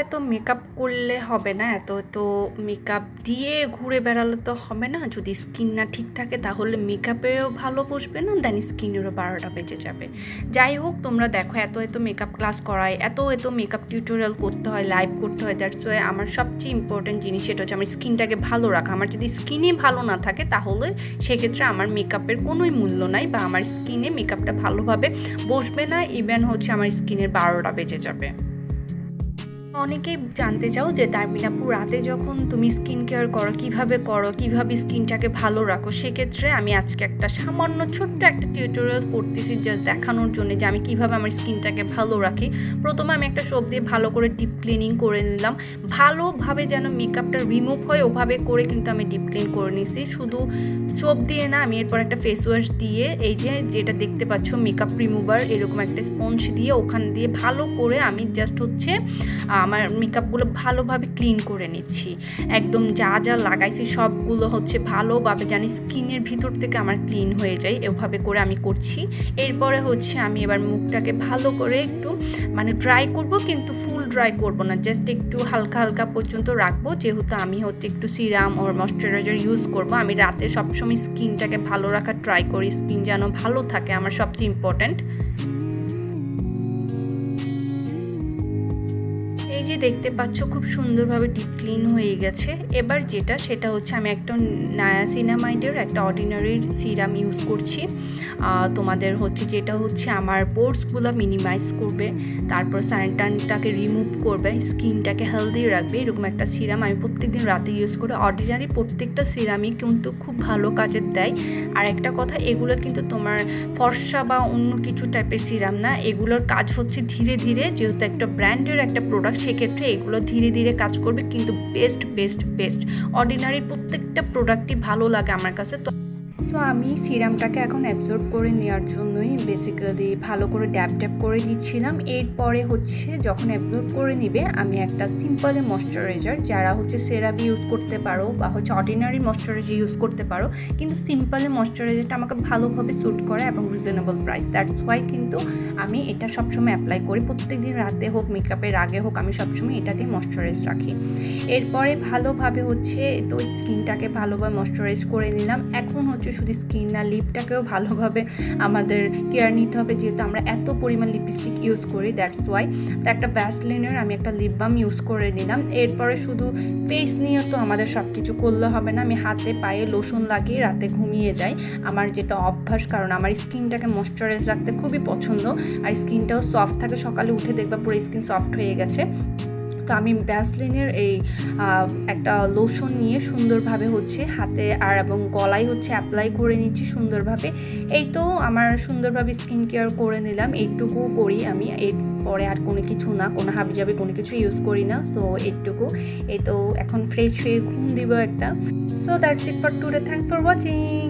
এত মেকআপ করলে হবে না, এত মেকআপ দিয়ে ঘুরে বেড়ালে তো হবে না। যদি স্কিন না ঠিক থাকে তাহলে মেকআপেরও ভালো বসবে না, দেন স্কিনেরও 12টা বেজে যাবে। যাই হোক, তোমরা দেখো এত মেকআপ ক্লাস করায়, এত মেকআপ টিউটোরিয়াল করতে হয়, লাইভ করতে হয়। দ্যাটস ওয়াই আমার সবচেয়ে ইম্পর্টেন্ট জিনিস সেটা হচ্ছে আমার স্কিনটাকে ভালো রাখা। আমার যদি স্কিনই ভালো না থাকে তাহলে সেক্ষেত্রে আমার মেকআপের কোনোই মূল্য নাই, বা আমার স্কিনে মেকআপটা ভালোভাবে বসবে না, ইভেন হচ্ছে আমার স্কিনের 12টা বেজে যাবে। অনেকেই জানতে চাও যে তারমিন আপু, রাতে যখন তুমি স্কিন কেয়ার করো কিভাবে স্কিনটাকে ভালো রাখো। সেক্ষেত্রে আমি আজকে একটা সামান্য ছোট্ট একটা টিউটোরিয়াল করতেছি, জাস্ট দেখানোর জন্য যে আমি কিভাবে আমার স্কিনটাকে ভালো রাখি। প্রথমে আমি একটা সোপ দিয়ে ভালো করে ডিপ ক্লিনিং করে নিলাম, ভালোভাবে যেন মেকআপটা রিমুভ হয় ওভাবে করে কিন্তু আমি ডিপ ক্লিন করে নিছি। শুধু সোপ দিয়ে না, আমি এরপর একটা ফেস ওয়াশ দিয়ে, এই যেটা দেখতে পাচ্ছ মেকআপ রিমুভার, এরকম একটা স্পঞ্জ দিয়ে ওখান দিয়ে ভালো করে আমি জাস্ট হচ্ছে আমার মেকআপগুলো ভালোভাবে ক্লিন করে নিচ্ছি। একদম যা লাগাইছি সবগুলো হচ্ছে ভালোভাবে জানি স্কিনের ভিতর থেকে আমার ক্লিন হয়ে যায়, এভাবে করে আমি করছি। এরপরে হচ্ছে আমি এবার মুখটাকে ভালো করে একটু ড্রাই করব, কিন্তু ফুল ড্রাই করব না, জাস্ট একটু হালকা পর্যন্ত রাখবো। যেহেতু আমি হচ্ছে একটু সিরাম ওর ময়শ্চারাইজার ইউজ করব। আমি রাতে সবসময় স্কিনটাকে ভালো রাখার ট্রাই করি, স্কিন যেন ভালো থাকে, আমার সবচেয়ে ইম্পর্ট্যান্ট। এই যে দেখতে পাচ্ছ খুব সুন্দরভাবে ডিপ ক্লিন হয়ে গেছে। এবার সেটা হচ্ছে আমি একটা নায়াসিনামাইডের একটা অর্ডিনারি সিরাম ইউজ করছি। তোমাদের হচ্ছে যেটা হচ্ছে আমার পোর্সগুলো মিনিমাইজ করবে, তারপর সানটানটাকে রিমুভ করবে, স্কিনটাকে হেলদি রাখবে, এরকম একটা সিরাম আমি প্রত্যেকদিন রাতে ইউজ করি। অর্ডিনারি প্রত্যেকটা সিরামই কিন্তু খুব ভালো কাজের দেয়। আর একটা কথা, এগুলো কিন্তু তোমার ফর্সা বা অন্য কিছু টাইপের সিরাম না, এগুলোর কাজ হচ্ছে ধীরে ধীরে, যেহেতু একটা ব্র্যান্ডের একটা প্রোডাক্ট সেক্ষেত্রে এগুলো ধীরে ধীরে কাজ করবে, কিন্তু বেস্ট অর্ডিনারি প্রত্যেকটা প্রোডাক্টই ভালো লাগে আমার কাছে। সো আমি সিরামটাকে এখন অ্যাবজর্ব করে নেওয়ার জন্যই বেসিক্যালি ভালো করে ড্যাপ করে দিচ্ছিলাম। এরপরে হচ্ছে যখন অ্যাবজর্ব করে নিবে, আমি একটা সিম্পলি ময়শ্চারাইজার, যারা হচ্ছে সেরাভি ইউজ করতে পারো বা হচ্ছে অর্ডিনারি ময়শ্চারাইজার ইউজ করতে পারো, কিন্তু সিম্পলি ময়শ্চারাইজারটা আমাকে ভালোভাবে স্যুট করে এবং রিজনেবল প্রাইস। দ্যাটস ওয়াই কিন্তু আমি এটা সবসময় অ্যাপ্লাই করি, প্রত্যেকদিন রাতে হোক মেকআপের আগে হোক আমি সবসময় এটা দিয়ে ময়শ্চারাইজ রাখি। এরপরে ভালোভাবে হচ্ছে তো স্কিনটাকে ভালোভাবে ময়শ্চারাইজ করে নিলাম। এখন হচ্ছে শুধু স্কিন না, লিপটাকেও ভালোভাবে আমাদের কেয়ার নিতে হবে, যেহেতু আমরা এত পরিমাণ লিপস্টিক ইউজ করি। দ্যাটস ওয়াই তো একটা ভ্যাসলিনের আমি একটা লিপ বাম ইউজ করে নিলাম। এরপরে শুধু ফেস নিয়ে তো আমাদের সব কিছু করলে হবে না, আমি হাতে পায়ে লোশন লাগিয়ে রাতে ঘুমিয়ে যাই, আমার যেটা অভ্যাস, কারণ আমার স্কিনটাকে ময়শ্চারাইজ রাখতে খুবই পছন্দ। আর স্কিনটাও সফট থাকে, সকালে উঠে দেখবা পুরো স্কিন সফট হয়ে গেছে। তো আমি ভ্যাসলিনের এই একটা লোশন নিয়ে সুন্দরভাবে হচ্ছে হাতে আর এবং গলায় হচ্ছে অ্যাপ্লাই করে নিচ্ছি সুন্দরভাবে। এই তো আমার সুন্দরভাবে স্কিন কেয়ার করে নিলাম, এইটুকু করি আমি। এরপরে আর কোনো কিছু না, কোনো হাবিজাবি কোনো কিছু ইউজ করি না। সো এইটুকু। এই তো এখন ফ্রেশ হয়ে ঘুম দিব একটা। So that's it for today, thanks for watching.